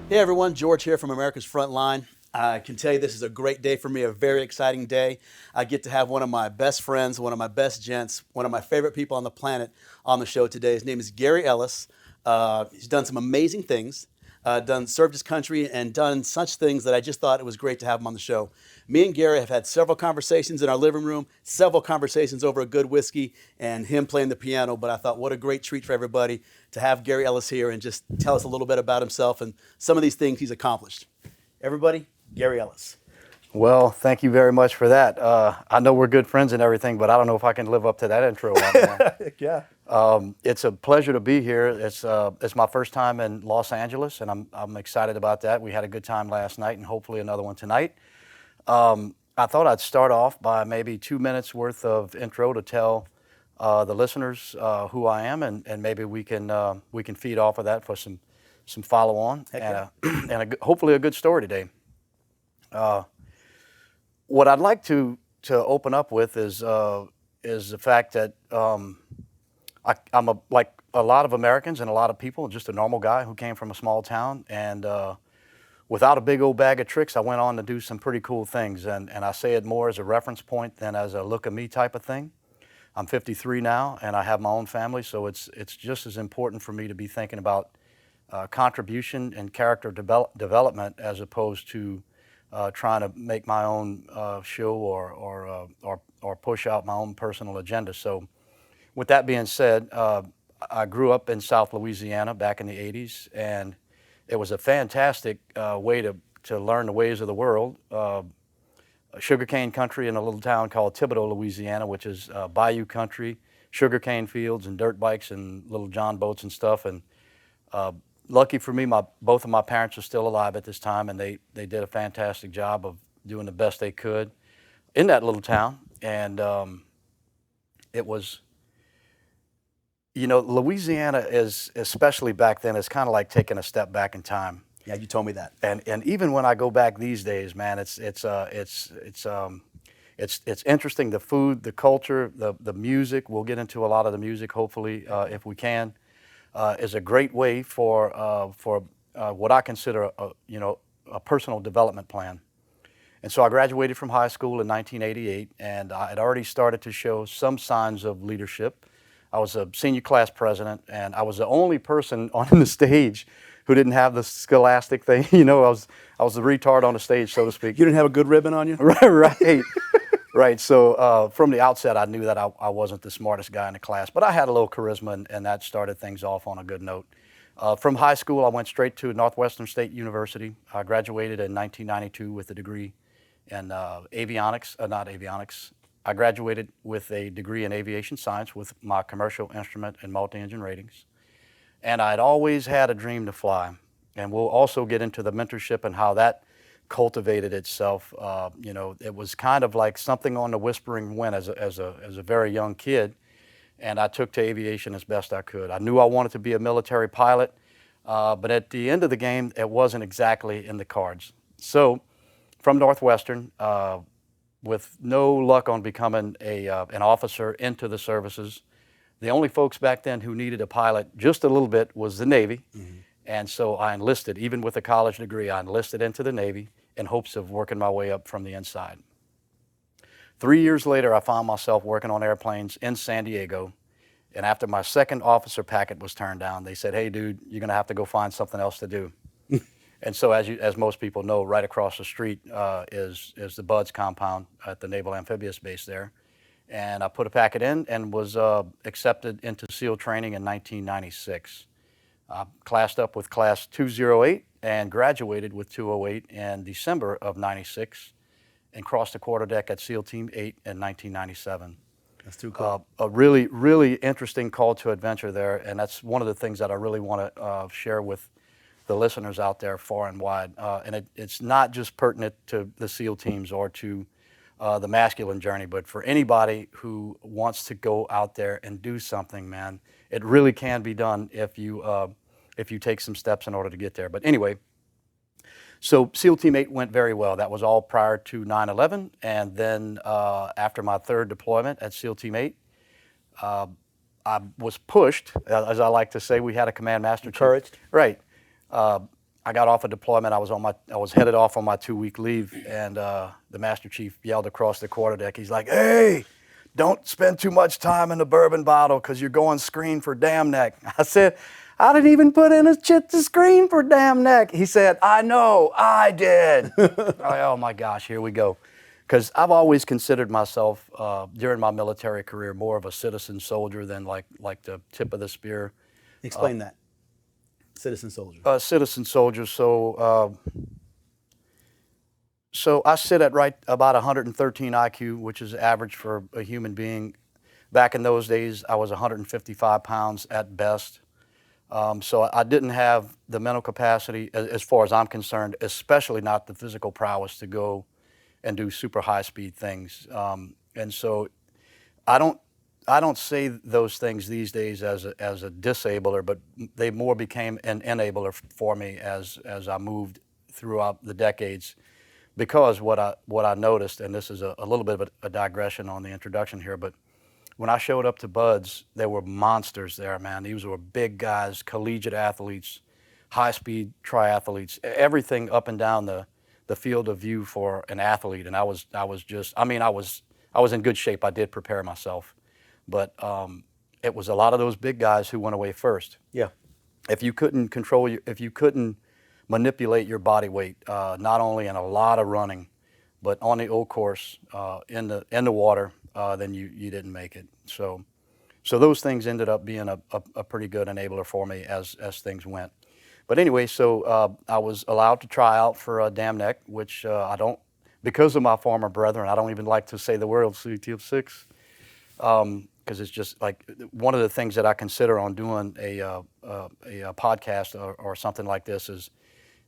Hey everyone, George here from America's Frontline. I can tell you this is a great day for me, a very exciting day. I get to have one of my best friends, one of my best gents, one of my favorite people on the planet on the show today. His name is Gary Ellis. He's done some amazing things, served his country and done such things that I just thought it was great to have him on the show. Me and Gary have had several conversations in our living room, several conversations over a good whiskey and him playing the piano, but I thought what a great treat for everybody to have Gary Ellis here and just tell us a little bit about himself and some of these things he's accomplished. Everybody, Gary Ellis. Well, thank you very much for that. I know we're good friends and everything, but I don't know if I can live up to that intro. Yeah. It's a pleasure to be here. It's my first time in Los Angeles, and I'm excited about that. We had a good time last night, and hopefully another one tonight. I thought I'd start off by maybe 2 minutes worth of intro to tell the listeners who I am, and maybe we can feed off of that for some follow on and hopefully a good story today. What I'd like to open up with is the fact that I'm like a lot of Americans and a lot of people, just a normal guy who came from a small town, and without a big old bag of tricks, I went on to do some pretty cool things, and I say it more as a reference point than as a look at me type of thing. I'm 53 now, and I have my own family, so it's just as important for me to be thinking about contribution and character development as opposed to trying to make my own show or push out my own personal agenda. So with that being said, I grew up in South Louisiana back in the 80s, and it was a fantastic way to learn the ways of the world. Sugarcane country in a little town called Thibodaux, Louisiana, which is bayou country, sugarcane fields and dirt bikes and little John boats and stuff. And lucky for me, both of my parents are still alive at this time, and they did a fantastic job of doing the best they could in that little town. And it was, Louisiana is, especially back then, is kind of like taking a step back in time. Yeah, you told me that. And even when I go back these days, man, it's interesting. The food, the culture, the music. We'll get into a lot of the music, hopefully, if we can. Is a great way for what I consider a personal development plan. And so I graduated from high school in 1988, and I had already started to show some signs of leadership. I was a senior class president, and I was the only person on the stage who didn't have the scholastic thing. I was the retard on the stage, so to speak. You didn't have a good ribbon on you? Right. Right. So from the outset, I knew that I wasn't the smartest guy in the class, but I had a little charisma, and that started things off on a good note. From high school, I went straight to Northwestern State University. I graduated in 1992 with a degree in avionics. I graduated with a degree in aviation science with my commercial instrument and multi-engine ratings. And I'd always had a dream to fly. And we'll also get into the mentorship and how that cultivated itself. It was kind of like something on the whispering wind as a very young kid. And I took to aviation as best I could. I knew I wanted to be a military pilot, but at the end of the game, it wasn't exactly in the cards. So from Northwestern, with no luck on becoming an officer into the services, the only folks back then who needed a pilot just a little bit was the Navy. Mm-hmm. And so I enlisted, even with a college degree, I enlisted into the Navy in hopes of working my way up from the inside. 3 years later, I found myself working on airplanes in San Diego. And after my second officer packet was turned down, they said, "Hey, dude, you're going to have to go find something else to do." And so as most people know, right across the street is the Buds compound at the Naval Amphibious Base there. And I put a packet in and was accepted into SEAL training in 1996. Classed up with class 208 and graduated with 208 in December of 96 and crossed the quarterdeck at SEAL Team 8 in 1997. That's too cool. A really, really interesting call to adventure there, and that's one of the things that I really want to share with the listeners out there far and wide. And it's not just pertinent to the SEAL teams or to the masculine journey, but for anybody who wants to go out there and do something, man, it really can be done if you take some steps in order to get there. But anyway, so SEAL Team 8 went very well. That was all prior to 9/11, and then after my third deployment at SEAL Team 8, I was pushed, as I like to say. We had a command master. Encouraged. Right. I I got off a deployment. I was headed off on my 2-week leave, and the Master Chief yelled across the quarterdeck. He's like, "Hey, don't spend too much time in the bourbon bottle because you're going screen for Dam Neck." I said, "I didn't even put in a chit to screen for Dam Neck." He said, "I know, I did." Oh my gosh, here we go. Because I've always considered myself during my military career more of a citizen soldier than like the tip of the spear. Explain that. Citizen soldier. Citizen soldier. So I sit at right about 113 IQ, which is average for a human being. Back in those days, I was 155 pounds at best. So I didn't have the mental capacity, as far as I'm concerned, especially not the physical prowess to go and do super high speed things. And so I don't say those things these days as a disabler, but they more became an enabler for me as I moved throughout the decades. Because what I noticed, and this is a little bit of a digression on the introduction here, but when I showed up to Buds, there were monsters there, man. These were big guys, collegiate athletes, high-speed triathletes, everything up and down the field of view for an athlete. And I was in good shape. I did prepare myself, but it was a lot of those big guys who went away first. Yeah. If you couldn't manipulate your body weight, not only in a lot of running, but on the old course, in the water, then you didn't make it. So those things ended up being a pretty good enabler for me as things went. But anyway, so I was allowed to try out for Dam Neck, which I don't, because of my former brethren, I don't even like to say the word CTF6, because it's just like one of the things that I consider on doing a podcast or something like this is,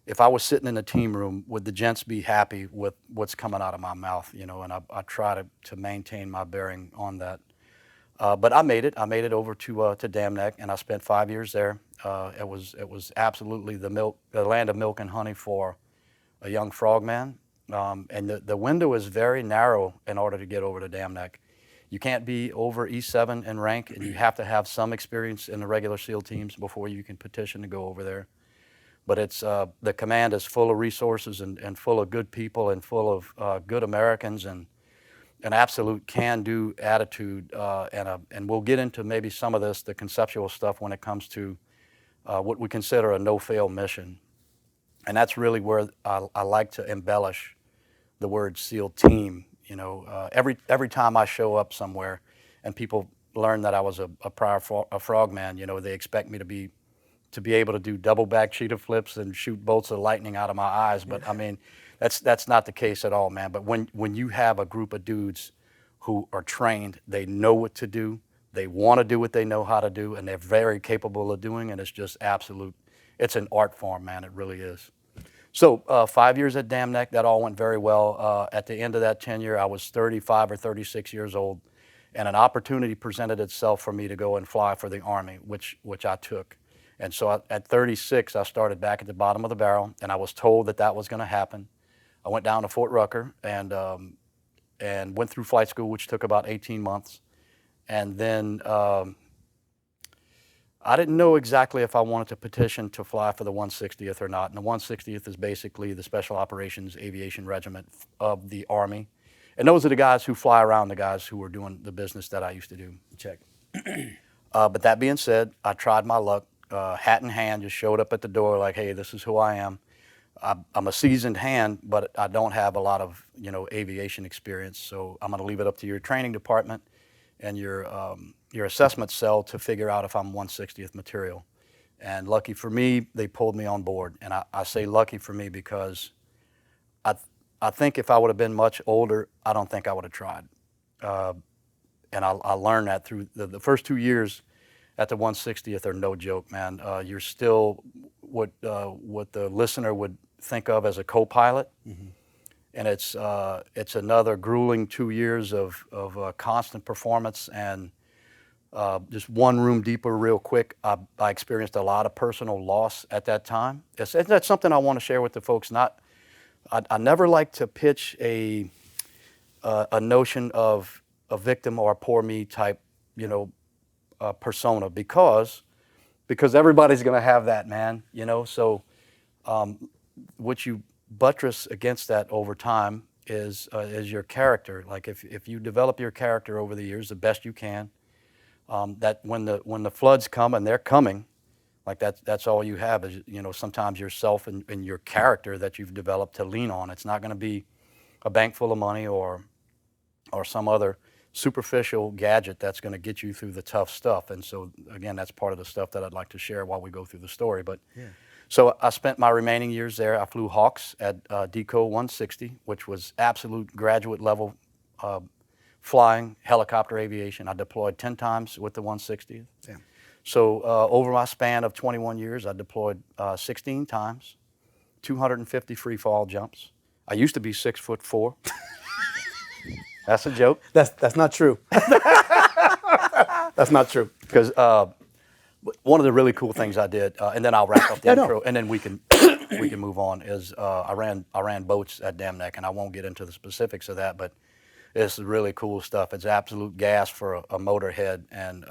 if I was sitting in a team room, would the gents be happy with what's coming out of my mouth? And I try to maintain my bearing on that. But I made it. I made it over to Dam Neck, and I spent 5 years there. It was absolutely the land of milk and honey for a young frogman. And the window is very narrow in order to get over to Dam Neck. You can't be over E7 in rank, and you have to have some experience in the regular SEAL teams before you can petition to go over there. But it's the command is full of resources and full of good people and full of good Americans and an absolute can-do attitude. And we'll get into maybe some of the conceptual stuff when it comes to what we consider a no-fail mission. And that's really where I like to embellish the word SEAL team. Every time I show up somewhere and people learn that I was a prior frogman, they expect me to be able to do double back cheetah flips and shoot bolts of lightning out of my eyes. But I mean, that's not the case at all, man. But when you have a group of dudes who are trained, they know what to do, they want to do what they know how to do, and they're very capable of doing, and it's just it's an art form, man. It really is. So 5 years at Dam Neck, that all went very well. At the end of that tenure, I was 35 or 36 years old, and an opportunity presented itself for me to go and fly for the Army, which I took. And so at 36, I started back at the bottom of the barrel, and I was told that was going to happen. I went down to Fort Rucker and went through flight school, which took about 18 months. And then I didn't know exactly if I wanted to petition to fly for the 160th or not. And the 160th is basically the Special Operations Aviation Regiment of the Army. And those are the guys who fly around the guys who were doing the business that I used to do. Check. But that being said, I tried my luck. Hat in hand, just showed up at the door like, hey, this is who I am. I'm a seasoned hand, but I don't have a lot of aviation experience. So I'm going to leave it up to your training department and your assessment cell to figure out if I'm 160th material. And lucky for me, they pulled me on board. And I say lucky for me because I think if I would have been much older, I don't think I would have tried. And I learned that through the first 2 years at the 160th are no joke, man. You're still what the listener would think of as a co-pilot, and it's another grueling 2 years of constant performance and just one room deeper real quick. I experienced a lot of personal loss at that time. That's something I want to share with the folks. I never like to pitch a notion of a victim or a poor me type, persona because everybody's going to have that, man. So what you buttress against that over time is your character. Like if you develop your character over the years the best you can, that when the floods come, and they're coming, like that's all you have is, you know, sometimes yourself and your character that you've developed to lean on. It's not going to be a bank full of money or some other superficial gadget that's going to get you through the tough stuff. And so again, that's part of the stuff that I'd like to share while we go through the story. But Yeah. so I spent my remaining years there. I flew Hawks at DECO 160, which was absolute graduate level flying, helicopter aviation. I deployed 10 times with the 160th. Yeah. So over my span of 21 years, I deployed 16 times, 250 free fall jumps. I used to be 6'4". That's a joke. That's not true. That's not true. Because one of the really cool things I did, and then I'll wrap up the intro, and then we can move on. Is I ran boats at Dam Neck, and I won't get into the specifics of that, but it's really cool stuff. It's absolute gas for a motorhead, and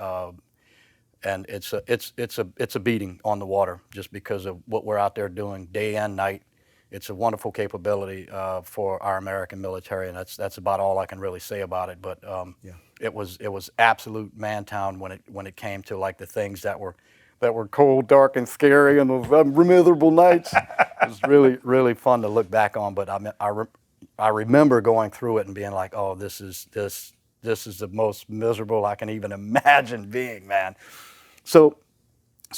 it's a beating on the water just because of what we're out there doing day and night. It's a wonderful capability for our American military, and that's about all I can really say about it. But it was absolute man town when it came to like the things that were cold, dark, and scary, and those miserable nights. It was really fun to look back on. But I remember going through it and being like, oh, this is the most miserable I can even imagine being, man. So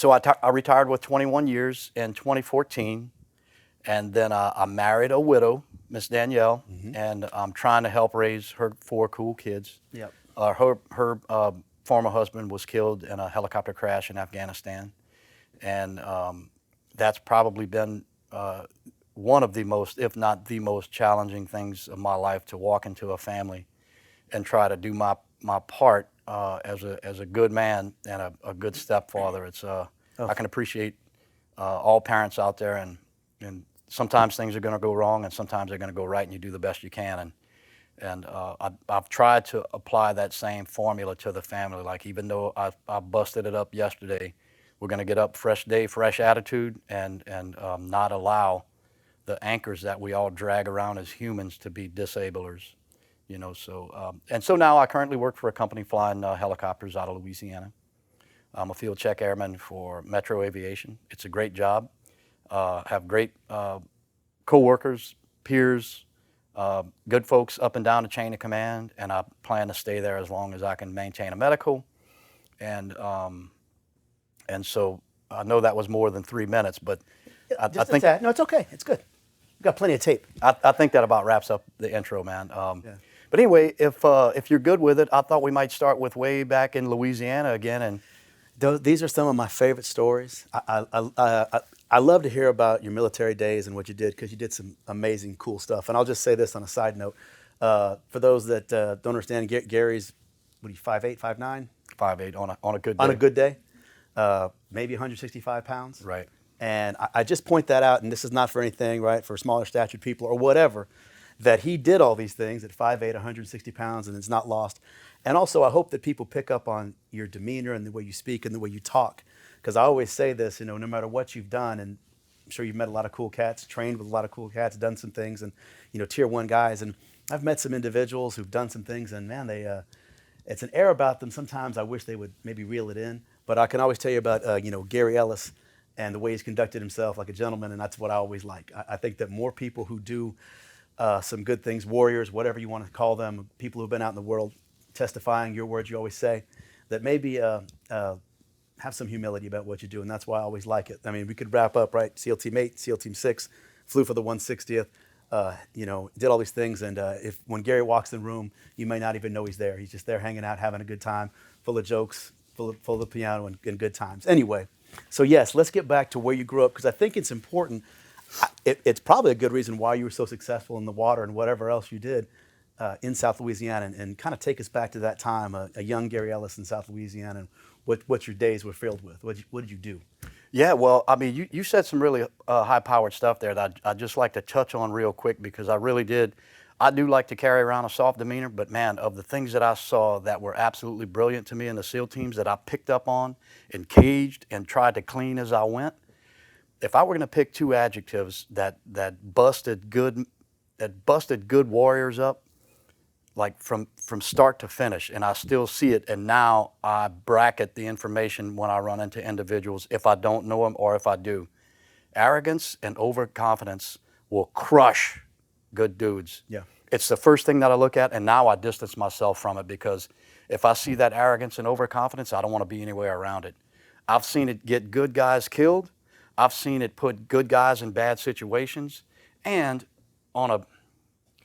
I retired with 21 years in 2014. And then I married a widow, Miss Danielle, and I'm trying to help raise her 4 cool kids. Yep. Her former husband was killed in a helicopter crash in Afghanistan, and that's probably been one of the most, if not the most challenging things of my life, to walk into a family and try to do my part as a good man and a good stepfather. It's I can appreciate all parents out there, and sometimes things are going to go wrong, and sometimes they're going to go right, and you do the best you can. And I've tried to apply that same formula to the family. Like, even though I busted it up yesterday, we're going to get up fresh day, fresh attitude, and not allow the anchors that we all drag around as humans to be disablers. You know, so now I currently work for a company flying helicopters out of Louisiana. I'm a field check airman for Metro Aviation. It's a great job. Have great co-workers, peers, good folks up and down the chain of command, and I plan to stay there as long as I can maintain a medical. And so I know that was more than 3 minutes, but I think no, it's okay. It's good. We've got plenty of tape. I think that about wraps up the intro, man. But anyway, if you're good with it, I thought we might start with way back in Louisiana again. And these are some of my favorite stories. I love to hear about your military days and what you did, because you did some amazing, cool stuff. And I'll just say this on a side note. For those that don't understand, Gary's, what are you, 5'8", 5'9"? 5'8" on a good day. On a good day, maybe 165 pounds. Right. And I just point that out, and this is not for anything, right, for smaller statured people or whatever, that he did all these things at 5'8", 160 pounds, and it's not lost. And also, I hope that people pick up on your demeanor and the way you speak and the way you talk. Because I always say this, you know, no matter what you've done, and I'm sure you've met a lot of cool cats, trained with a lot of cool cats, done some things, and, you know, tier 1 guys. And I've met some individuals who've done some things, and man, it's an air about them. Sometimes I wish they would maybe reel it in. But I can always tell you about, Gary Ellis and the way he's conducted himself like a gentleman, and that's what I always like. I think that more people who do some good things, warriors, whatever you want to call them, people who've been out in the world testifying your words you always say, that maybe have some humility about what you do, and that's why I always like it. I mean, we could wrap up, right? SEAL Team 8, SEAL Team 6, flew for the 160th, did all these things, and when Gary walks in the room, you may not even know he's there. He's just there hanging out, having a good time, full of jokes, full of piano and good times. Anyway, so yes, let's get back to where you grew up, because I think it's important. It's probably a good reason why you were so successful in the water and whatever else you did in South Louisiana, and kind of take us back to that time, a young Gary Ellis in South Louisiana, and what your days were filled with. What did you do? Yeah, well, I mean, you said some really high-powered stuff there that I'd just like to touch on real quick, because I really did. I do like to carry around a soft demeanor, but man, of the things that I saw that were absolutely brilliant to me in the SEAL teams that I picked up on and caged and tried to clean as I went, if I were going to pick two adjectives that busted good warriors up, like from start to finish, and I still see it, and now I bracket the information when I run into individuals, if I don't know them or if I do. Arrogance and overconfidence will crush good dudes. Yeah. It's the first thing that I look at, and now I distance myself from it, because if I see that arrogance and overconfidence, I don't want to be anywhere around it. I've seen it get good guys killed. I've seen it put good guys in bad situations. And on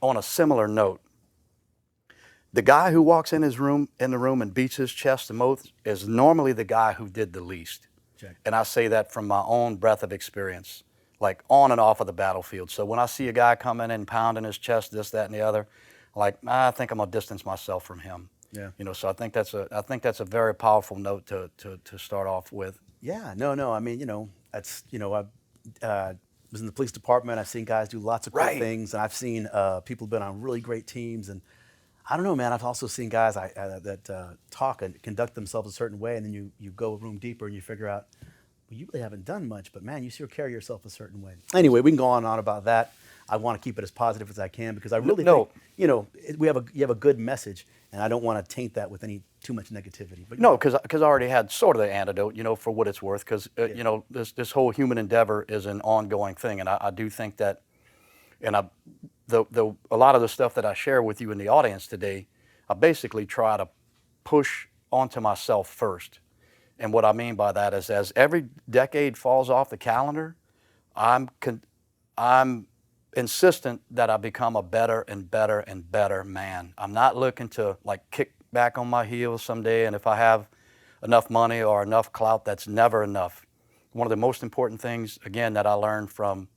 a similar note, the guy who walks in the room and beats his chest the most is normally the guy who did the least. Check. And I say that from my own breadth of experience, like on and off of the battlefield. So when I see a guy come in and pounding his chest, this, that, and the other, like, I think I'm gonna distance myself from him. Yeah. You know, so I think that's a very powerful note to start off with. Yeah, no. I mean, that's, I was in the police department. I've seen guys do lots of cool Right. things, and I've seen people been on really great teams. And I don't know, man. I've also seen guys that talk and conduct themselves a certain way, and then you go a room deeper and you figure out, well, you really haven't done much, but man, you sure carry yourself a certain way. Anyway, we can go on and on about that. I want to keep it as positive as I can, because I really think, you have a good message, and I don't want to taint that with too much negativity. But No, because I already had sort of the antidote, for what it's worth, because this whole human endeavor is an ongoing thing, and I do think that, and a lot of the stuff that I share with you in the audience today, I basically try to push onto myself first. And what I mean by that is, as every decade falls off the calendar, I'm insistent that I become a better and better and better man. I'm not looking to kick back on my heels someday, and if I have enough money or enough clout, that's never enough. One of the most important things, again, that I learned from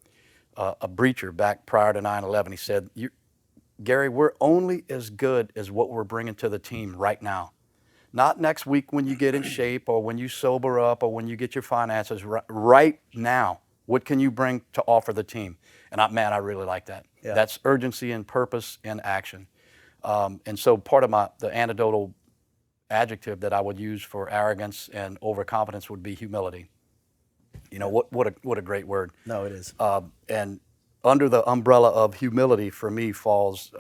a breacher back prior to 9/11, he said, Gary, we're only as good as what we're bringing to the team right now. Not next week when you get in shape, or when you sober up, or when you get your finances right now. What can you bring to offer the team? And I really like that. Yeah. That's urgency and purpose in action. And so part of the anecdotal adjective that I would use for arrogance and overconfidence would be humility. What a great word. No, it is. And under the umbrella of humility, for me, falls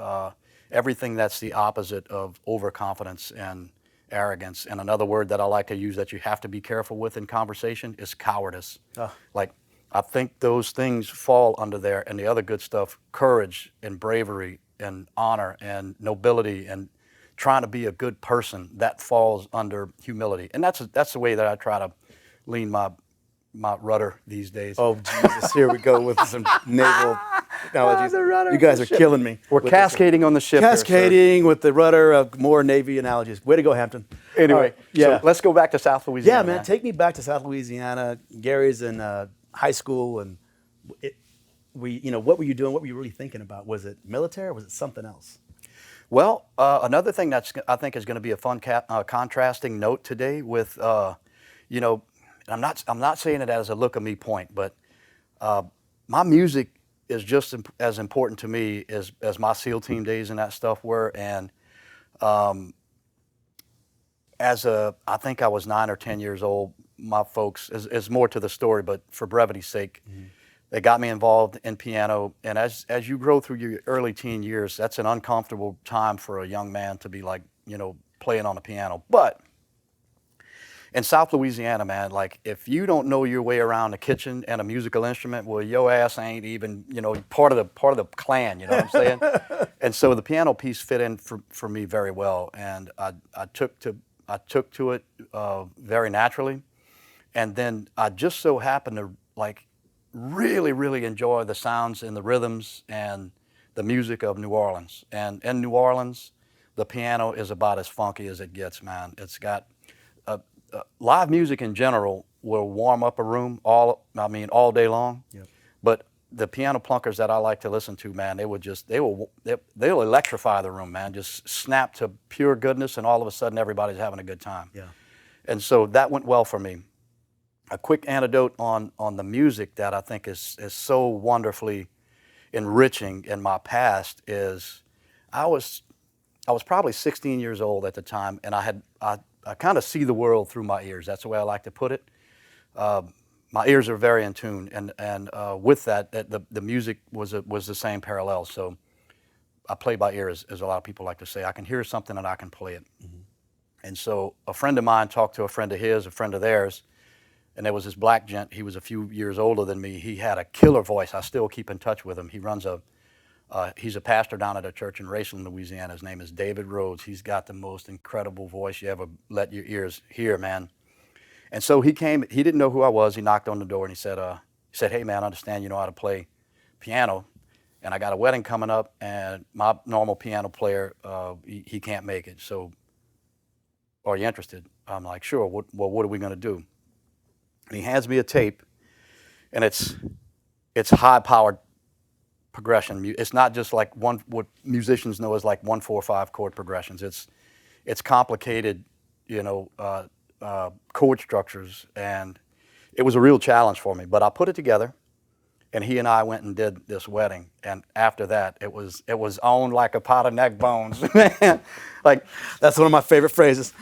everything that's the opposite of overconfidence and arrogance. And another word that I like to use that you have to be careful with in conversation is cowardice. I think those things fall under there, and the other good stuff, courage and bravery and honor and nobility and trying to be a good person, that falls under humility. And that's the way that I try to lean my rudder these days. Oh, Jesus, here we go with some naval analogies. The rudder You guys are of the ship. killing me. We're cascading on the ship. Cascading with the rudder of more Navy analogies. Way to go, Hampton. Anyway, All right, yeah. so let's go back to South Louisiana. Yeah, man, take me back to South Louisiana. Gary's in high school, and what were you doing? What were you really thinking about? Was it military, or was it something else? Well, another thing that's I think is going to be a fun contrasting note today with, I'm not saying it as a look at me point, but my music is just as important to me as my SEAL team days and that stuff were. And I think I was 9 or 10 years old, my folks, is more to the story, but for brevity's sake, they got me involved in piano. And as you grow through your early teen years, that's an uncomfortable time for a young man to be playing on a piano. But in South Louisiana, man, if you don't know your way around the kitchen and a musical instrument, well, your ass ain't even, part of the clan, you know what I'm saying? And so the piano piece fit in for me very well, and I took to it very naturally. And then I just so happened to really, really enjoy the sounds and the rhythms and the music of New Orleans. And in New Orleans, the piano is about as funky as it gets, man. It's got live music in general will warm up a room all day long. Yep. But the piano plunkers that I like to listen to, man, they'll electrify the room, man. Just snap to pure goodness, and all of a sudden everybody's having a good time. Yeah. And so that went well for me. A quick anecdote on the music that I think is so wonderfully enriching in my past is I was probably 16 years old at the time, and I kind of see the world through my ears. That's the way I like to put it. my ears are very in tune, and with that, the music was the same parallel. So I play by ear, as a lot of people like to say. I can hear something and I can play it. And so a friend of mine talked to a friend of his, a friend of theirs, and there was this black gent. He was a few years older than me. He had a killer voice. I still keep in touch with him. He's a pastor down at a church in Raceland, Louisiana. His name is David Rhodes. He's got the most incredible voice you ever let your ears hear, man. And so he came. He didn't know who I was. He knocked on the door and he said, "Hey, man, I understand you know how to play piano, and I got a wedding coming up, and my normal piano player, he can't make it. So, are you interested?" I'm like, "Sure. What are we going to do?" And he hands me a tape, and it's high-powered progression. It's not just like what musicians know as like 1-4-5 chord progressions. It's complicated, chord structures, and it was a real challenge for me. But I put it together, and he and I went and did this wedding. And after that, it was on like a pot of neck bones, man. Like, That's one of my favorite phrases.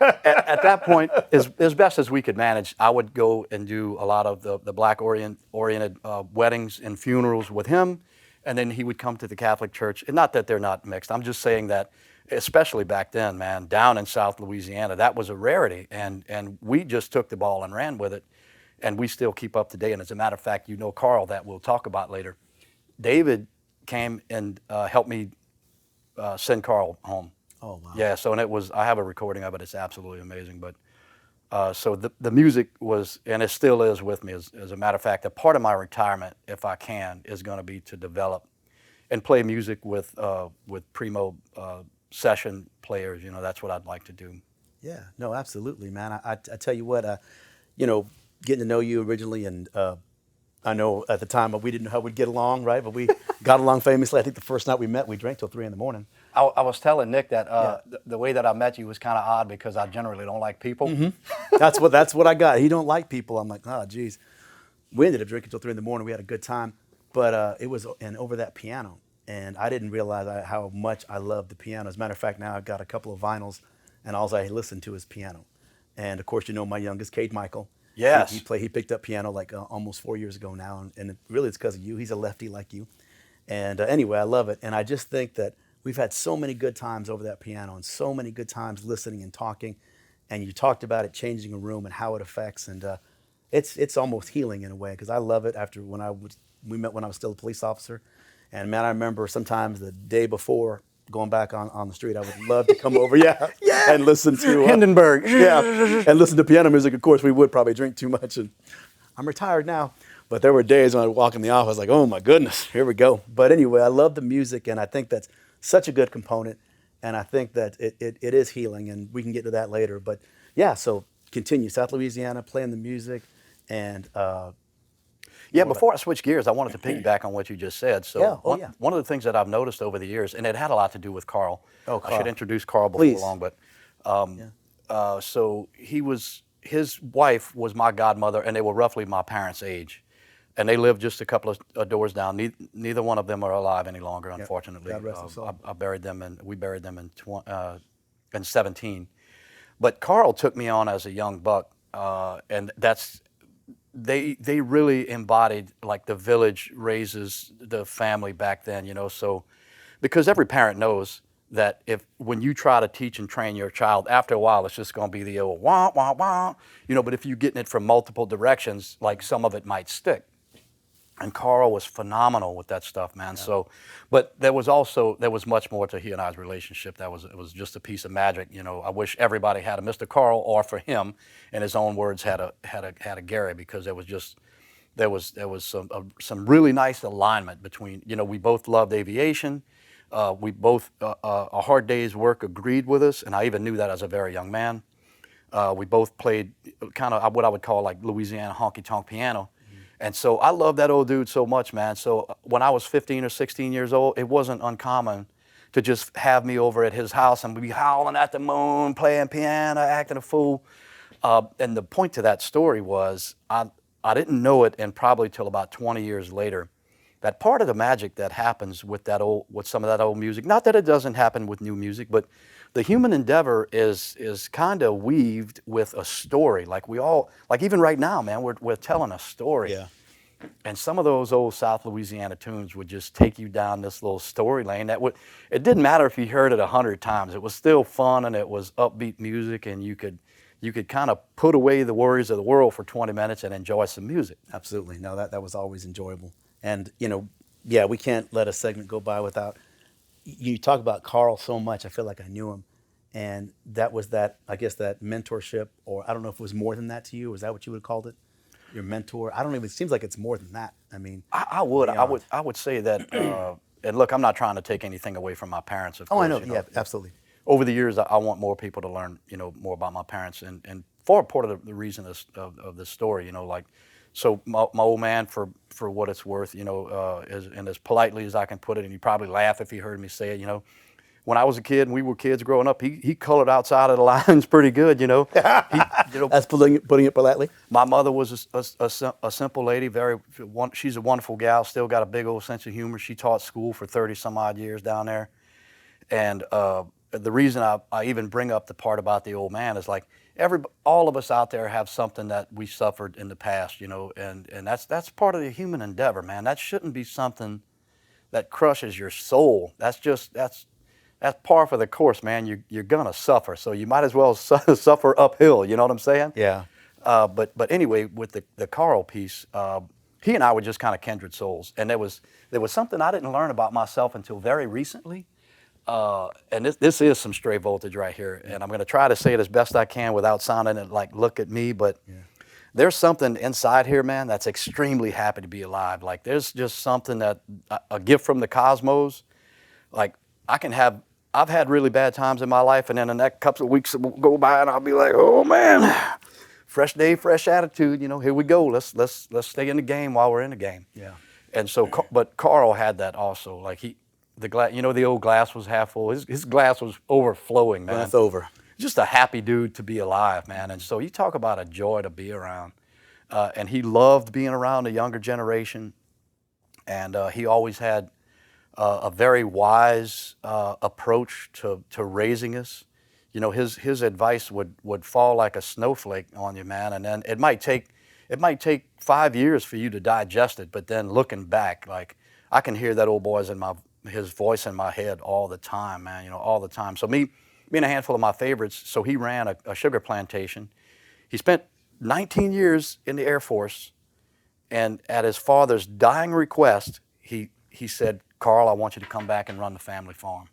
At that point, as best as we could manage, I would go and do a lot of the black oriented weddings and funerals with him, and then he would come to the Catholic Church. And not that they're not mixed. I'm just saying that, especially back then, man, down in South Louisiana, that was a rarity, and we just took the ball and ran with it, and we still keep up to date. And as a matter of fact, Carl, that we'll talk about later. David came and helped me send Carl home. Oh, wow. Yeah, so I have a recording of it. It's absolutely amazing. But so the music was, and it still is with me. As a matter of fact, a part of my retirement, if I can, is going to be to develop and play music with primo session players. That's what I'd like to do. Yeah, no, absolutely, man. I tell you what, getting to know you originally, and I know at the time we didn't know how we'd get along, right? But we got along famously. I think the first night we met, we drank till 3 a.m. I was telling Nick that the way that I met you was kind of odd because I generally don't like people. Mm-hmm. That's what I got. He don't like people. I'm like, oh, geez. We ended up drinking till 3 a.m. We had a good time, but it was over that piano, and I didn't realize how much I loved the piano. As a matter of fact, now I've got a couple of vinyls, and all I listen to is piano. And of course, my youngest, Cade Michael. Yes. He picked up piano like almost 4 years ago now, and it's because of you. He's a lefty like you. And anyway, I love it. And I just think that we've had so many good times over that piano and so many good times listening and talking. And you talked about it changing a room and how it affects. And it's almost healing in a way, because I love it after we met when I was still a police officer. And man, I remember sometimes the day before, going back on the street, I would love to come over, and listen to Hindenburg, and listen to piano music. Of course, we would probably drink too much, and I'm retired now, but there were days when I'd walk in the office like, oh my goodness, here we go. But anyway, I love the music, and I think that's such a good component, and I think that it is healing, and we can get to that later. But yeah, so continue, South Louisiana, playing the music, and before I switch gears, I wanted to piggyback on what you just said. So one of the things that I've noticed over the years, and it had a lot to do with Carl. Oh, Carl. I should introduce Carl before long, but so his wife was my godmother, and they were roughly my parents' age. And they lived just a couple of doors down. Neither one of them are alive any longer, unfortunately. God rest his soul. I buried them, and we buried them in 17. But Carl took me on as a young buck, and they really embodied like the village raises the family back then, so because every parent knows that when you try to teach and train your child, after a while it's just going to be the old wah wah wah, but if you're getting it from multiple directions, like some of it might stick. And Carl was phenomenal with that stuff, man. Yeah. So, but there was much more to he and I's relationship. It was just a piece of magic. I wish everybody had a Mr. Carl, or for him, in his own words, had a Gary, because there was some really nice alignment between. We both loved aviation. We both a hard day's work agreed with us, and I even knew that as a very young man. We both played kind of what I would call like Louisiana honky-tonk piano. And so I love that old dude so much, man. So when I was 15 or 16 years old, it wasn't uncommon to just have me over at his house and we'd be howling at the moon, playing piano, acting a fool. And the point to that story was I didn't know it, and probably till about 20 years later, that part of the magic that happens with some of that old music, not that it doesn't happen with new music, but the human endeavor is kind of weaved with a story. Like we all, like even right now, man, we're telling a story. Yeah. And some of those old South Louisiana tunes would just take you down this little story lane. It didn't matter if you heard it 100 times. It was still fun, and it was upbeat music, and you could kind of put away the worries of the world for 20 minutes and enjoy some music. Absolutely. No, that was always enjoyable. And, yeah, we can't let a segment go by without, you talk about Carl so much. I feel like I knew him. And that was that, I guess, that mentorship, or I don't know if it was more than that to you. Is that what you would have called it? Your mentor? I don't even, it seems like it's more than that. I mean, I would say that, and look, I'm not trying to take anything away from my parents, of course. Oh, I know. Yeah, absolutely. Over the years, I want more people to learn, more about my parents, and for part of the reason of this story, like, so my old man, for what it's worth, and as politely as I can put it, and you probably laugh if you heard me say it, when I was a kid and we were kids growing up, he colored outside of the lines pretty good, That's putting it politely. My mother was a simple lady, she's a wonderful gal, still got a big old sense of humor. She taught school for 30 some odd years down there. And the reason I even bring up the part about the old man is like all of us out there have something that we suffered in the past, and that's part of the human endeavor, man. That shouldn't be something that crushes your soul. That's par for the course, man. You're gonna suffer, so you might as well suffer uphill. You know what I'm saying? Yeah. But anyway, with the Carl piece, he and I were just kind of kindred souls, and there was something I didn't learn about myself until very recently. And this is some stray voltage right here, and I'm going to try to say it as best I can without sounding it like look at me, but there's something inside here, man, that's extremely happy to be alive. Like there's just something that a gift from the cosmos. Like I've had really bad times in my life, and then the next couple of weeks will go by, and I'll be like, oh man, fresh day, fresh attitude. Here we go. Let's stay in the game while we're in the game. Yeah. And so, but Carl had that also. Like the glass, the old glass was half full. His glass was overflowing, man. Glass over. Just a happy dude to be alive, man. And so you talk about a joy to be around. And he loved being around the younger generation. And he always had a very wise approach to raising us. His advice would fall like a snowflake on you, man. And then it might take 5 years for you to digest it. But then looking back, like I can hear that old his voice in my head all the time, man. All the time. So me being a handful of my favorites. So he ran a sugar plantation. He spent 19 years in the Air Force, and at his father's dying request, he said, Carl, I want you to come back and run the family farm.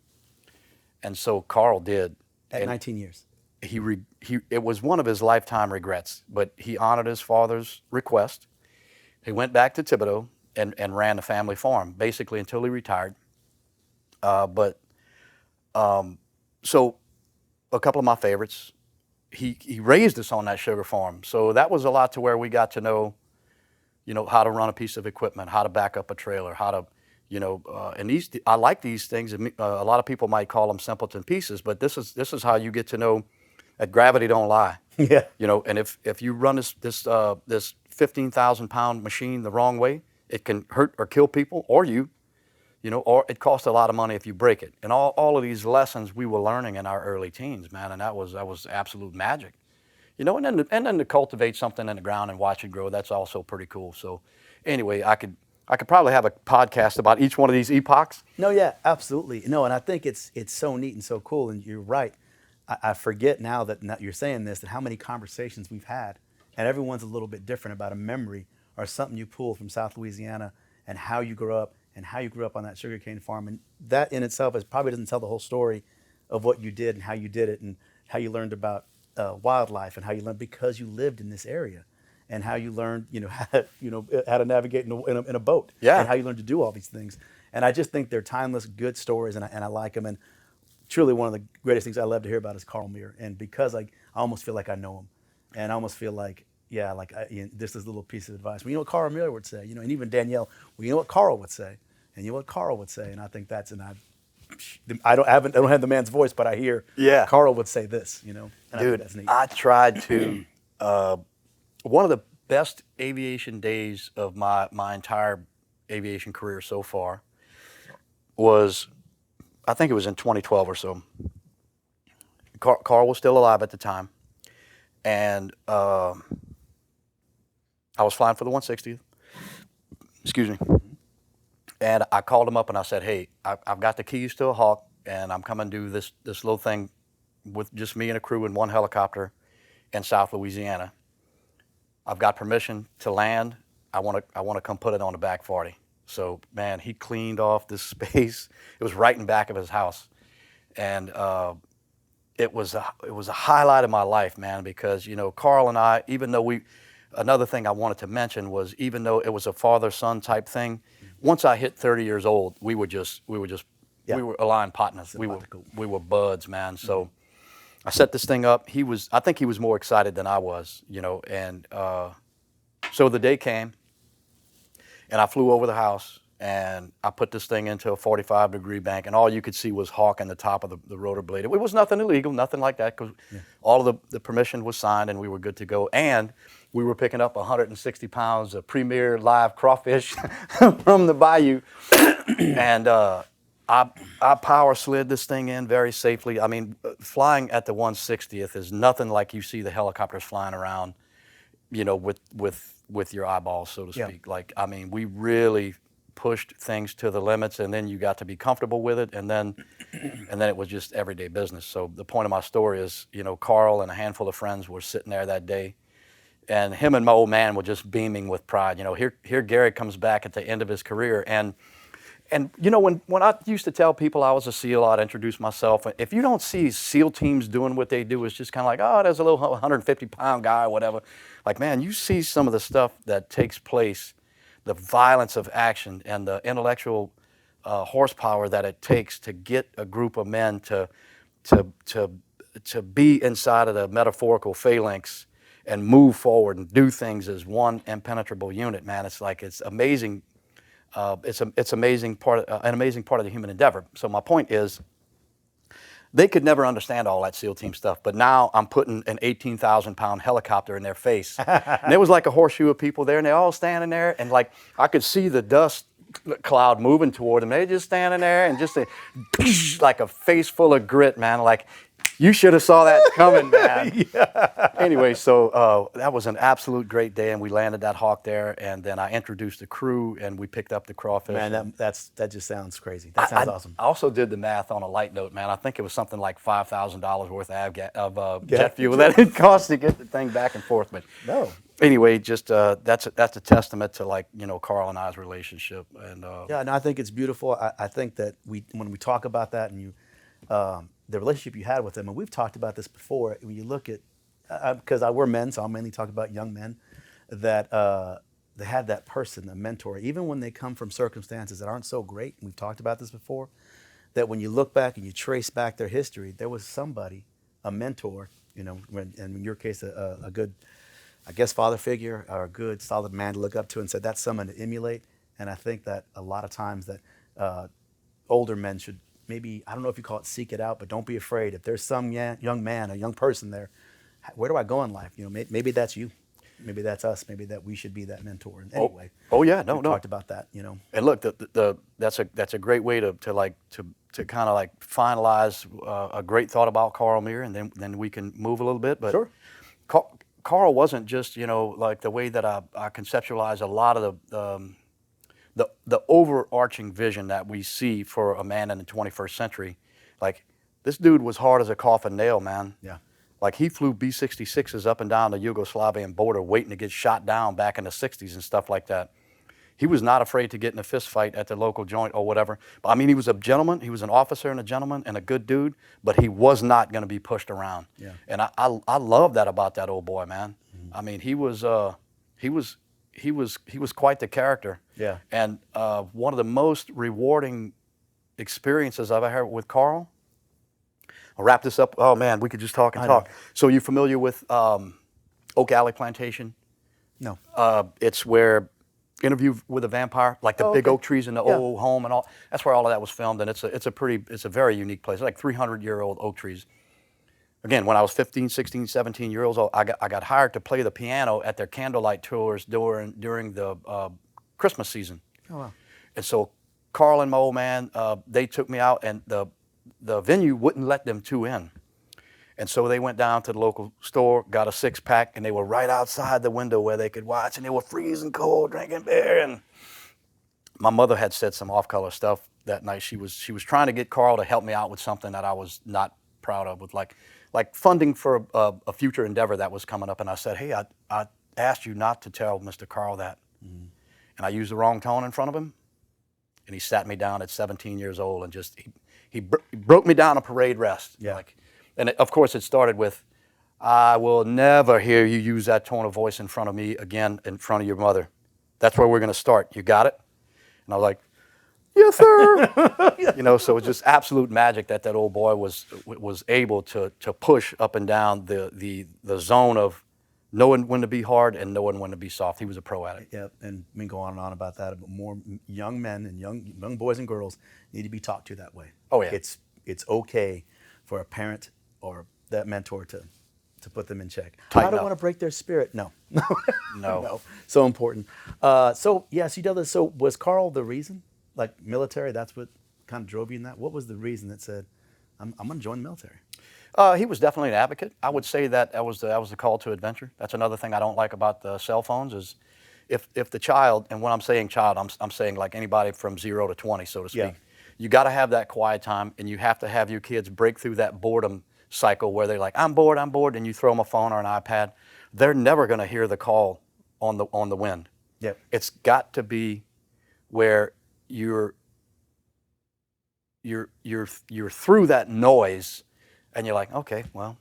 And so Carl did. At 19 years. It was one of his lifetime regrets, but he honored his father's request. He went back to Thibodeau and ran the family farm, basically until he retired. So a couple of my favorites, he raised us on that sugar farm. So that was a lot to where we got to know, how to run a piece of equipment, how to back up a trailer, how to, and I like these things. A lot of people might call them simpleton pieces, but this is how you get to know that gravity don't lie. Yeah. And if you run this 15,000-pound machine the wrong way, it can hurt or kill people or you, or it costs a lot of money if you break it. And all of these lessons we were learning in our early teens, man, and that was absolute magic. And then to cultivate something in the ground and watch it grow, that's also pretty cool. So anyway, I could probably have a podcast about each one of these epochs. No, yeah, absolutely. No, and I think it's so neat and so cool, and you're right. I forget now that you're saying this, that how many conversations we've had, and everyone's a little bit different about a memory or something you pull from South Louisiana and how you grew up on that sugarcane farm. And that in itself probably doesn't tell the whole story of what you did and how you did it and how you learned about wildlife and how you learned because you lived in this area and how you learned, how to navigate in a boat. Yeah. And how you learned to do all these things. And I just think they're timeless, good stories, and I like them. And truly one of the greatest things I love to hear about is Carl Meir. And because I almost feel like I know him. And I almost feel like, this is a little piece of advice. Well, you know what Carl Meir would say, and even Danielle, well, you know what Carl would say, and you know what Carl would say. And I think I don't have the man's voice, but I hear Carl would say this, And Dude, I think that's neat. I tried to, one of the best aviation days of my entire aviation career so far was, I think it was in 2012 or so. Carl was still alive at the time, and I was flying for the 160th. Excuse me. And I called him up and I said, hey, I've got the keys to a Hawk, and I'm coming to do this little thing with just me and a crew in one helicopter in South Louisiana. I've got permission to land. I want to come put it on the back 40. So, man, he cleaned off this space. It was right in back of his house. And it was a highlight of my life, man, because, you know, Carl and I, even though another thing I wanted to mention was, even though it was a father-son type thing, once I hit 30 years old, we were aligned partners. We were buds, man. So I set this thing up. I think he was more excited than I was, you know, and so the day came, and I flew over the house, and I put this thing into a 45-degree bank, and all you could see was Hawk in the top of the rotor blade. It was nothing illegal, nothing like that, because all of the permission was signed, and we were good to go. And we were picking up 160 pounds of premier live crawfish from the bayou, and I power slid this thing in very safely. I mean, flying at the 160th is nothing like you see the helicopters flying around, you know, with your eyeballs, so to speak. Like, I mean, we really pushed things to the limits, and then you got to be comfortable with it, and then it was just everyday business. So the point of my story is, you know, Carl and a handful of friends were sitting there that day, and him and my old man were just beaming with pride. You know, here Gary comes back at the end of his career, and you know, when I used to tell people I was a SEAL, I'd introduce myself. If you don't see SEAL teams doing what they do, it's just kind of like, oh, there's a little 150-pound guy or whatever. Like, man, you see some of the stuff that takes place, the violence of action and the intellectual horsepower that it takes to get a group of men to be inside of the metaphorical phalanx and move forward and do things as one impenetrable unit, man. It's like, it's amazing. It's amazing an amazing part of the human endeavor. So my point is, they could never understand all that SEAL team stuff, but now I'm putting an 18,000-pound helicopter in their face. And it was like a horseshoe of people there, and they're all standing there, and like I could see the dust cloud moving toward them. They're just standing there, and just like a face full of grit, man. Like, you should have saw that coming, man. Anyway, so that was an absolute great day, and we landed that Hawk there, and then I introduced the crew, and we picked up the crawfish. Man, that just sounds crazy. That sounds awesome. I also did the math on a light note, man. I think it was something like $5,000 worth of jet fuel that it cost to get the thing back and forth. But no. Anyway, just that's a testament to, like, you know, Carl and I's relationship. And yeah, and I think it's beautiful. I think that when we talk about that, and you. The relationship you had with them, and we've talked about this before, when you look at, because we're men, so I'll mainly talk about young men, that they had that person, a mentor, even when they come from circumstances that aren't so great, and we've talked about this before, that when you look back and you trace back their history, there was somebody, a mentor, you know, and in your case, a good, I guess, father figure, or a good, solid man to look up to, and said, that's someone to emulate. And I think that a lot of times that older men should, maybe, I don't know if you call it seek it out, but don't be afraid. If there's some young man, a young person there, where do I go in life? You know, maybe that's you. Maybe that's us. Maybe that we should be that mentor. And anyway. Oh yeah, no. Talked about that, you know. And look, that's a great way to kind of like finalize a great thought about Carl Meir, and then we can move a little bit. But sure. Carl wasn't just, you know, like the way that I conceptualize a lot of the overarching vision that we see for a man in the 21st century. Like, this dude was hard as a coffin nail, man. Yeah. Like, he flew B-66s up and down the Yugoslavian border waiting to get shot down back in the 60s and stuff like that. He was not afraid to get in a fist fight at the local joint or whatever. But I mean, he was a gentleman. He was an officer and a gentleman and a good dude, but he was not going to be pushed around. Yeah. And I love that about that old boy, man. Mm-hmm. I mean, he was quite the character. Yeah. And one of the most rewarding experiences I've ever had with Carl. I'll wrap this up. Oh man, we could just talk and talk. So you familiar with Oak Alley Plantation? No. It's where Interview with a Vampire, like the big oak trees in the old home and all. That's where all of that was filmed, and it's a very unique place. It's like 300-year-old oak trees. Again, when I was 15, 16, 17 years old, I got hired to play the piano at their candlelight tours during the Christmas season. Oh, wow. And so Carl and my old man, they took me out, and the venue wouldn't let them two in. And so they went down to the local store, got a 6-pack, and they were right outside the window where they could watch, and they were freezing cold, drinking beer. And my mother had said some off-color stuff that night. She was trying to get Carl to help me out with something that I was not proud of, with like funding for a future endeavor that was coming up. And I said, hey, I asked you not to tell Mr. Carl that. Mm-hmm. And I used the wrong tone in front of him. And he sat me down at 17 years old and just, he broke me down a parade rest. Yeah. And of course it started with, I will never hear you use that tone of voice in front of me again, in front of your mother. That's where we're going to start. You got it? And I was like, yes, sir. So it's just absolute magic that old boy was able to push up and down the zone of knowing when to be hard and knowing when to be soft. He was a pro at it. Yeah, and we can go on and on about that. But more young men and young boys and girls need to be talked to that way. Oh yeah. It's okay for a parent or that mentor to put them in check. Tighten I don't up. want to break their spirit. No. No. So important. So you did this. So was Carl the reason? Like military, that's what kind of drove you in that? What was the reason that said, I'm going to join the military? He was definitely an advocate. I would say that was the call to adventure. That's another thing I don't like about the cell phones is if the child, and when I'm saying child, I'm saying like anybody from 0 to 20, so to speak. Yeah. You got to have that quiet time, and you have to have your kids break through that boredom cycle where they're like, I'm bored, and you throw them a phone or an iPad. They're never going to hear the call on the wind. Yep. It's got to be where you're through that noise, and you're like, okay, well,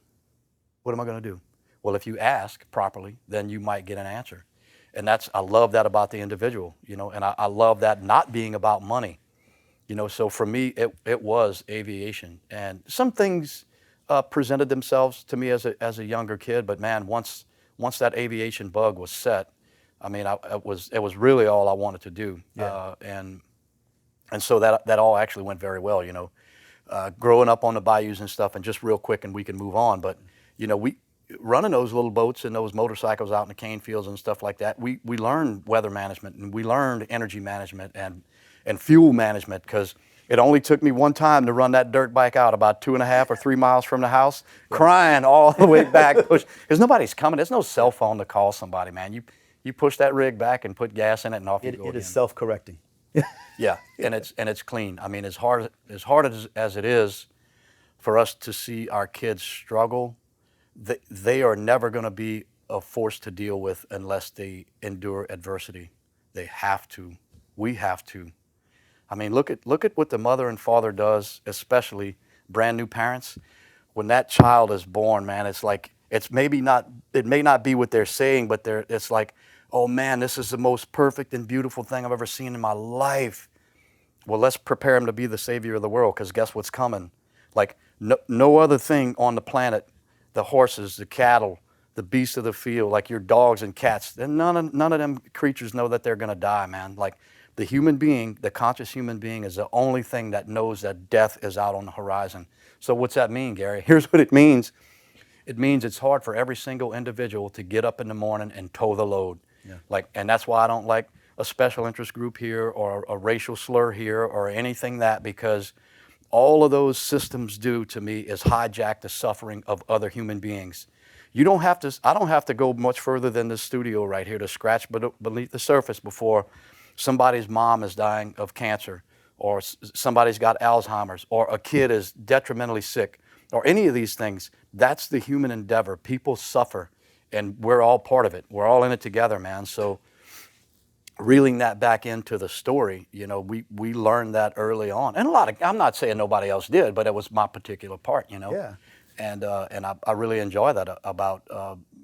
what am I going to do? Well, if you ask properly, then you might get an answer. And I love that about the individual, and I love that not being about money. So for me, it was aviation. And some things presented themselves to me as a younger kid, but man, once that aviation bug was set, I mean, it was really all I wanted to do. Yeah. And so that all actually went very well, growing up on the bayous and stuff. And just real quick, and we can move on, but we running those little boats and those motorcycles out in the cane fields and stuff like that. We learned weather management, and we learned energy management and fuel management, because it only took me one time to run that dirt bike out about 2.5 or 3 miles from the house, crying all the way back, because nobody's coming. There's no cell phone to call somebody, man. You push that rig back and put gas in it, and off you go. It is self-correcting. Yeah, and it's clean. I mean, as hard as it is for us to see our kids struggle, they are never going to be a force to deal with unless they endure adversity. They have to. We have to. I mean, look at what the mother and father does, especially brand new parents. When that child is born, man, it's like it may not be what they're saying, but it's like, oh man, this is the most perfect and beautiful thing I've ever seen in my life. Well, let's prepare him to be the savior of the world, because guess what's coming? Like no other thing on the planet, the horses, the cattle, the beasts of the field, like your dogs and cats, and none of them creatures know that they're going to die, man. Like the human being, the conscious human being, is the only thing that knows that death is out on the horizon. So what's that mean, Gary? Here's what it means. It means it's hard for every single individual to get up in the morning and tow the load. Yeah. And that's why I don't like a special interest group here or a racial slur here or anything because all of those systems do to me is hijack the suffering of other human beings. I don't have to go much further than this studio right here to scratch beneath the surface before somebody's mom is dying of cancer, or somebody's got Alzheimer's, or a kid is detrimentally sick, or any of these things. That's the human endeavor. People suffer, and we're all part of it. We're all in it together, man. So reeling that back into the story, we learned that early on. And I'm not saying nobody else did, but it was my particular part, Yeah. And I really enjoy that about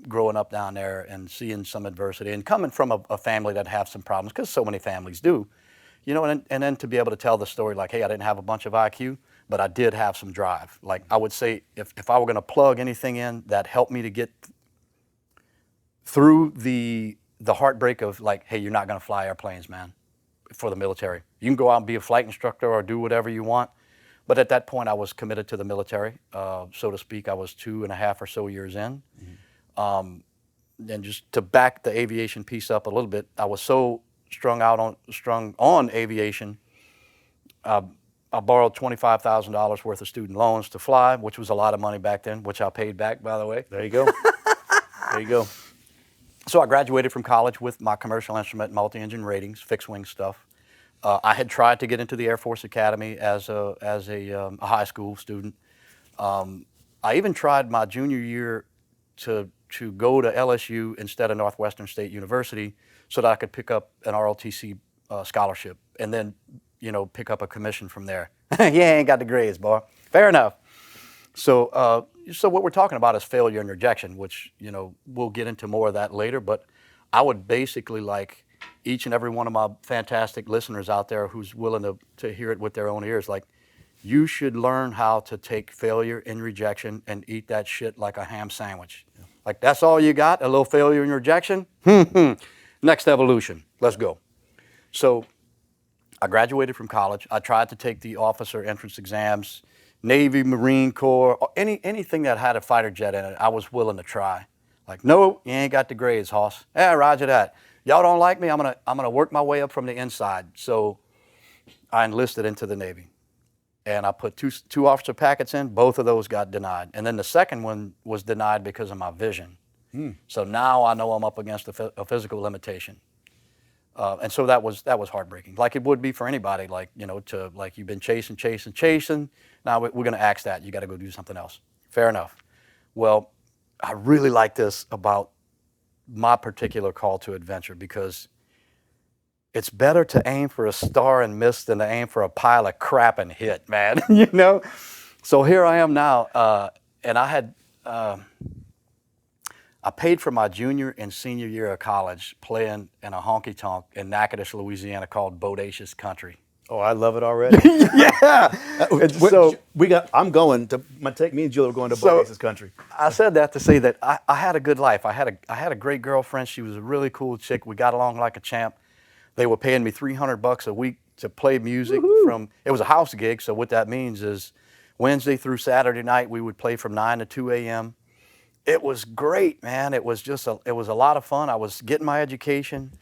growing up down there and seeing some adversity and coming from a family that have some problems, because so many families do, and then to be able to tell the story like, hey, I didn't have a bunch of IQ, but I did have some drive. Like I would say, if I were going to plug anything in that helped me to get through the heartbreak of like, hey, you're not going to fly airplanes, man, for the military. You can go out and be a flight instructor or do whatever you want. But at that point, I was committed to the military, so to speak. I was 2.5 or so years in. Mm-hmm. And just to back the aviation piece up a little bit, I was so strung on aviation. I borrowed $25,000 worth of student loans to fly, which was a lot of money back then, which I paid back, by the way. There you go. There you go. So I graduated from college with my commercial instrument multi-engine ratings, fixed wing stuff. I had tried to get into the Air Force Academy as a high school student. I even tried my junior year to go to LSU instead of Northwestern State University so that I could pick up an ROTC scholarship and then, pick up a commission from there. You ain't got the grades, boy. Fair enough. So what we're talking about is failure and rejection, which, we'll get into more of that later. But I would basically like each and every one of my fantastic listeners out there who's willing to hear it with their own ears, like, you should learn how to take failure and rejection and eat that shit like a ham sandwich. Yeah. Like, that's all you got, a little failure and rejection? Next evolution. Let's go. So I graduated from college. I tried to take the officer entrance exams, Navy, Marine Corps, anything that had a fighter jet in it, I was willing to try. Like, no, you ain't got the grades, hoss. Yeah, roger that. Y'all don't like me, I'm gonna work my way up from the inside. So I enlisted into the Navy. And I put two officer packets in, both of those got denied. And then the second one was denied because of my vision. So now I know I'm up against a physical limitation. And so that was heartbreaking, like it would be for anybody, like, you've been chasing. Now we're going to axe that. You got to go do something else. Fair enough. Well, I really like this about my particular call to adventure because it's better to aim for a star and miss than to aim for a pile of crap and hit, man. So here I am now, and I paid for my junior and senior year of college playing in a honky-tonk in Natchitoches, Louisiana called Bodacious Country. Oh, I love it already. Yeah. I'm going to take me and Jill are going to Bodacious Country. I said that to say that I had a good life. I had a great girlfriend. She was a really cool chick. We got along like a champ. They were paying me $300 a week to play music. It was a house gig, so what that means is Wednesday through Saturday night we would play from 9 to 2 a.m. It was great, man. It was a lot of fun. I was getting my education,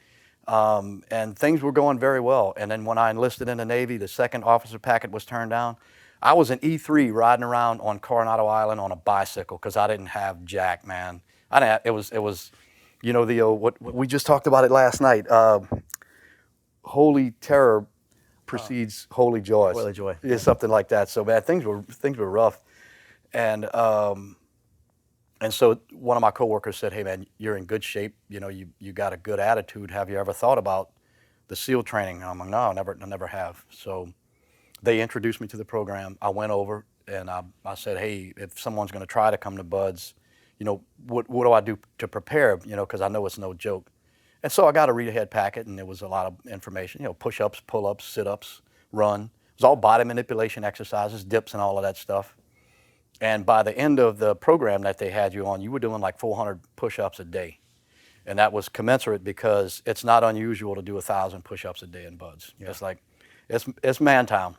and things were going very well. And then when I enlisted in the Navy, the second officer packet was turned down. I was an E3 riding around on Coronado Island on a bicycle because I didn't have jack, man. It was what we just talked about it last night. Holy terror precedes holy joy. Holy joy. Yeah, something like that. So, man, things were rough. And so one of my coworkers said, "Hey, man, you're in good shape. You got a good attitude. Have you ever thought about the SEAL training?" And I'm like, "No, I never have." So they introduced me to the program. I went over and I said, "Hey, if someone's going to try to come to Buds, what do I do to prepare? Because I know it's no joke." And so I got a read-ahead packet, and there was a lot of information, push-ups, pull-ups, sit-ups, run. It was all body manipulation exercises, dips, and all of that stuff. And by the end of the program that they had you on, you were doing like 400 push-ups a day. And that was commensurate because it's not unusual to do 1,000 push-ups a day in Buds. Yeah. It's like, it's man time,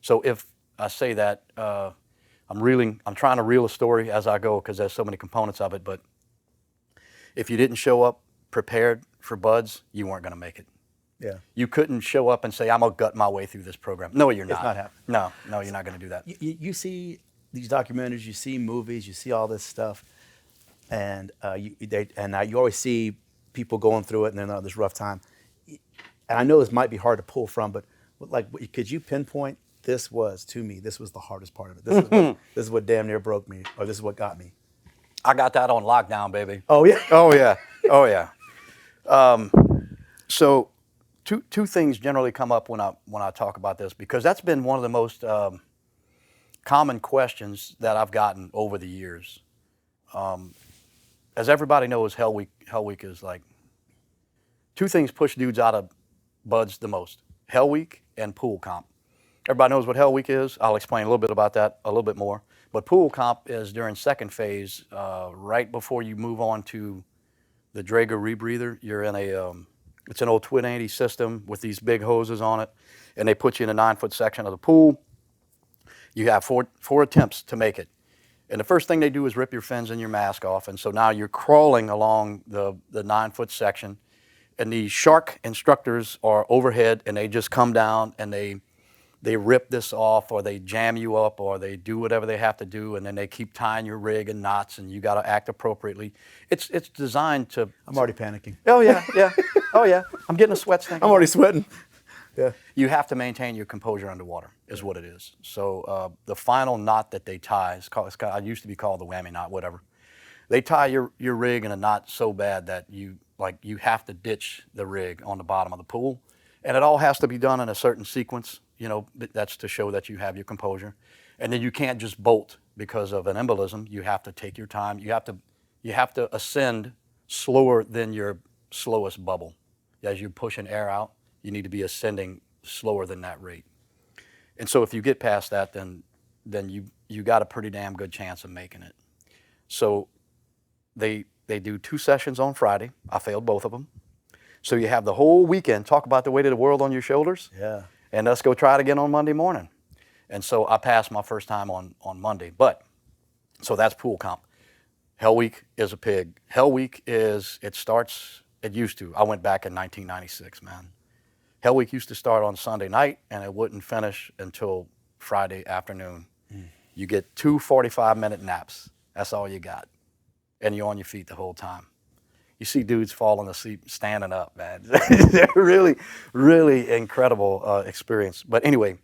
So if I say that, I'm trying to reel a story as I go because there's so many components of it, but if you didn't show up prepared for Buds, you weren't going to make it. Yeah. You couldn't show up and say, "I'm going to gut my way through this program." No, you're not. It's not happening. No, you're not going to do that. You see these documentaries, you see movies, you see all this stuff, and you always see people going through it and they're on this rough time. And I know this might be hard to pull from, but could you pinpoint this was the hardest part of it? This is what damn near broke me, or this is what got me. I got that on lockdown, baby. Oh yeah. Oh yeah. Oh yeah. So two things generally come up when I talk about this because that's been one of the most common questions that I've gotten over the years. As everybody knows, Hell Week is like two things push dudes out of Buds the most: Hell Week and pool comp. Everybody knows what Hell Week is. I'll explain a little bit about that a little bit more. But pool comp is during second phase, right before you move on to the Draeger rebreather. You're in it's an old twin 80 system with these big hoses on it, and they put you in a 9-foot section of the pool. You have four attempts to make it. And the first thing they do is rip your fins and your mask off. And so now you're crawling along the 9-foot section, and the shark instructors are overhead, and they just come down and they they rip this off, or they jam you up, or they do whatever they have to do, and then they keep tying your rig in knots, and you got to act appropriately. It's designed to. I'm already panicking. Oh yeah, yeah. Oh yeah. I'm getting a sweat thinking. I'm already sweating. Yeah. You have to maintain your composure underwater, is what it is. So the final knot that they tie, I used to be called the whammy knot, whatever. They tie your rig in a knot so bad that you have to ditch the rig on the bottom of the pool, and it all has to be done in a certain sequence. That's to show that you have your composure, and then you can't just bolt because of an embolism. You have to take your time. You have to ascend slower than your slowest bubble. As you're pushing air out, you need to be ascending slower than that rate. And so if you get past that, then you got a pretty damn good chance of making it. So they do 2 sessions on Friday. I failed both of them. So you have the whole weekend, talk about the weight of the world on your shoulders. Yeah. And let's go try it again on Monday morning. And so I passed my first time on Monday. So that's pool comp. Hell Week is a pig. Hell Week it used to. I went back in 1996, man. Hell Week used to start on Sunday night, and it wouldn't finish until Friday afternoon. You get 2 45-minute naps. That's all you got. And you're on your feet the whole time. You see dudes falling asleep, standing up, man. They're really, really incredible experience. But anyway,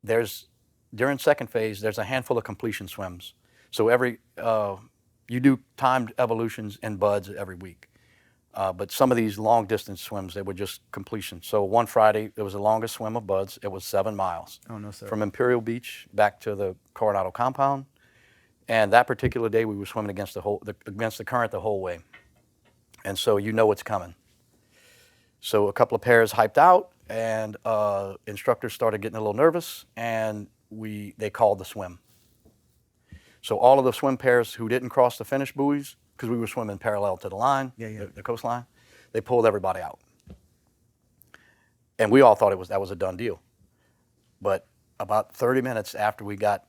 during second phase, there's a handful of completion swims. So you do timed evolutions in buds every week. But some of these long distance swims, they were just completion. So one Friday, it was the longest swim of buds. It was 7 miles. Oh, no, sir. From Imperial Beach back to the Coronado compound. And that particular day, we were swimming against the current the whole way. And so you know it's coming. So a couple of pairs hyped out, and instructors started getting a little nervous, and they called the swim. So all of the swim pairs who didn't cross the finish buoys, because we were swimming parallel to the line, the coastline, they pulled everybody out. And we all thought that was a done deal. But about 30 minutes after we got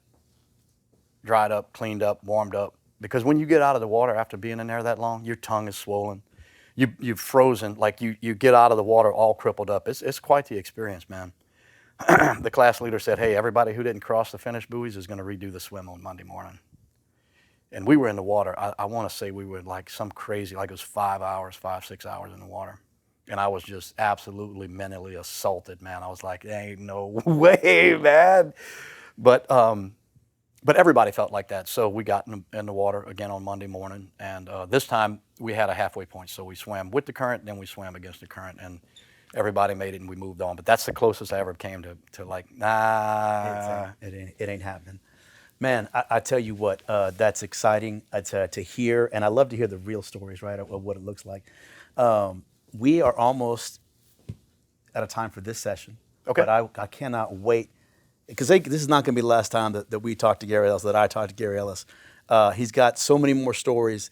dried up, cleaned up, warmed up, because when you get out of the water after being in there that long, your tongue is swollen. You've frozen, like you get out of the water all crippled up. It's quite the experience, man. The class leader said, hey, everybody who didn't cross the finish buoys is going to redo the swim on Monday morning. And we were in the water. I want to say we were like some crazy, like it was 5, 6 hours in the water. And I was just absolutely mentally assaulted, man. I was like, there ain't no way, man. But everybody felt like that. So we got in the water again on Monday morning. And this time we had a halfway point. So we swam with the current, then we swam against the current. And everybody made it and we moved on. But that's the closest I ever came to like, nah. It ain't happening. Man, I tell you what, that's exciting to hear. And I love to hear the real stories, right, of what it looks like. We are almost out of time for this session. Okay. But I cannot wait, because this is not going to be the last time that we talk to Gary Ellis, that I talk to Gary Ellis. He's got so many more stories,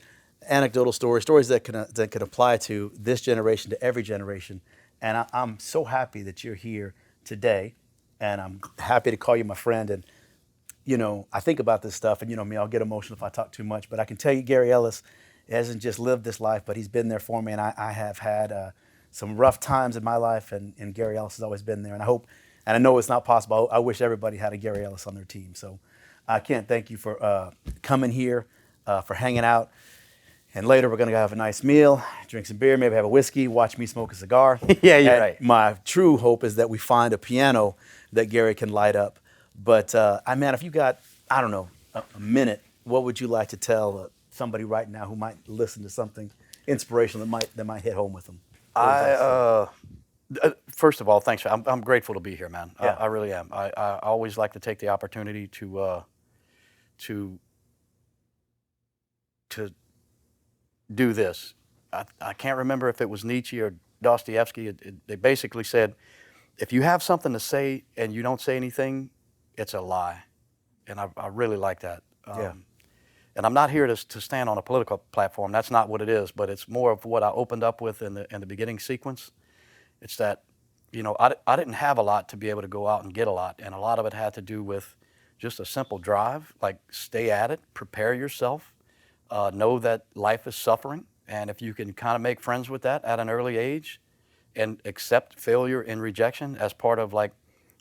anecdotal stories that can apply to this generation, to every generation. And I'm so happy that you're here today, and I'm happy to call you my friend. And I think about this stuff, and me, I'll get emotional if I talk too much. But I can tell you, Gary Ellis hasn't just lived this life, but he's been there for me. And I have had some rough times in my life, and Gary Ellis has always been there. And I know it's not possible. I wish everybody had a Gary Ellis on their team. So I can't thank you for coming here, for hanging out. And later we're going to have a nice meal, drink some beer, maybe have a whiskey, watch me smoke a cigar. Yeah, you're right. My true hope is that we find a piano that Gary can light up. But, man, if you got, I don't know, a minute, what would you like to tell somebody right now who might listen to something inspirational that might hit home with them? First of all, thanks. I'm grateful to be here, man. Yeah. I really am. I always like to take the opportunity to do this. I can't remember if it was Nietzsche or Dostoevsky. They basically said, if you have something to say and you don't say anything, it's a lie. And I really like that. And I'm not here to stand on a political platform. That's not what it is. But it's more of what I opened up with in the beginning sequence. It's that, I didn't have a lot to be able to go out and get a lot. And a lot of it had to do with just a simple drive, like stay at it, prepare yourself, know that life is suffering. And if you can kind of make friends with that at an early age and accept failure and rejection as part of like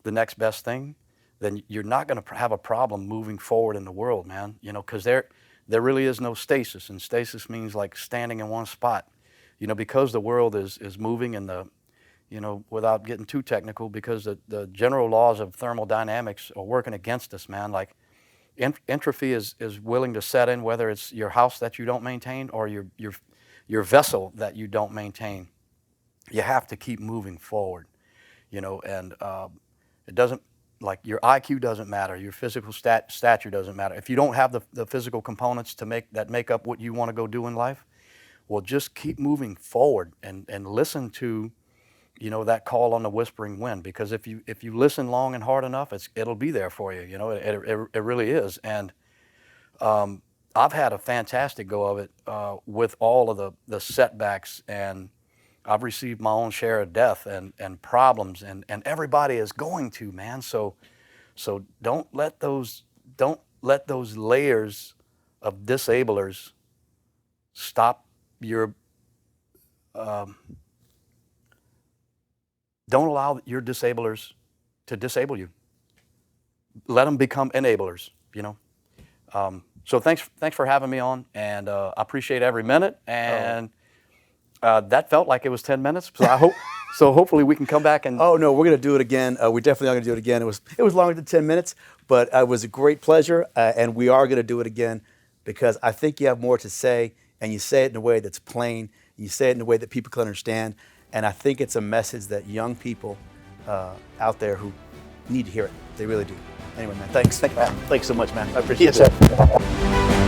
the next best thing, then you're not going to have a problem moving forward in the world, man. You know, because there really is no stasis, and stasis means like standing in one spot. You know, because the world is moving, and without getting too technical, because the general laws of thermodynamics are working against us, man. Like entropy is willing to set in, whether it's your house that you don't maintain or your vessel that you don't maintain. You have to keep moving forward, and it doesn't, like, your IQ doesn't matter, your physical stature doesn't matter. If you don't have the physical components to make up what you want to go do in life, well, just keep moving forward and listen to, that call on the whispering wind. Because if you listen long and hard enough, it'll be there for you. It really is. And I've had a fantastic go of it with all of the setbacks, and I've received my own share of death and problems, and everybody is going to, man. So don't let those layers of disablers stop your. Don't allow your disablers to disable you. Let them become enablers. So thanks for having me on, and I appreciate every minute. And that felt like it was 10 minutes. So hopefully we can come back and. Oh no, we're going to do it again. We definitely are going to do it again. It was longer than 10 minutes, but it was a great pleasure, and we are going to do it again because I think you have more to say, and you say it in a way that's plain. You say it in a way that people can understand, and I think it's a message that young people out there who need to hear it. They really do. Anyway, man, thanks. Thanks so much, man. I appreciate it. Yes, sir.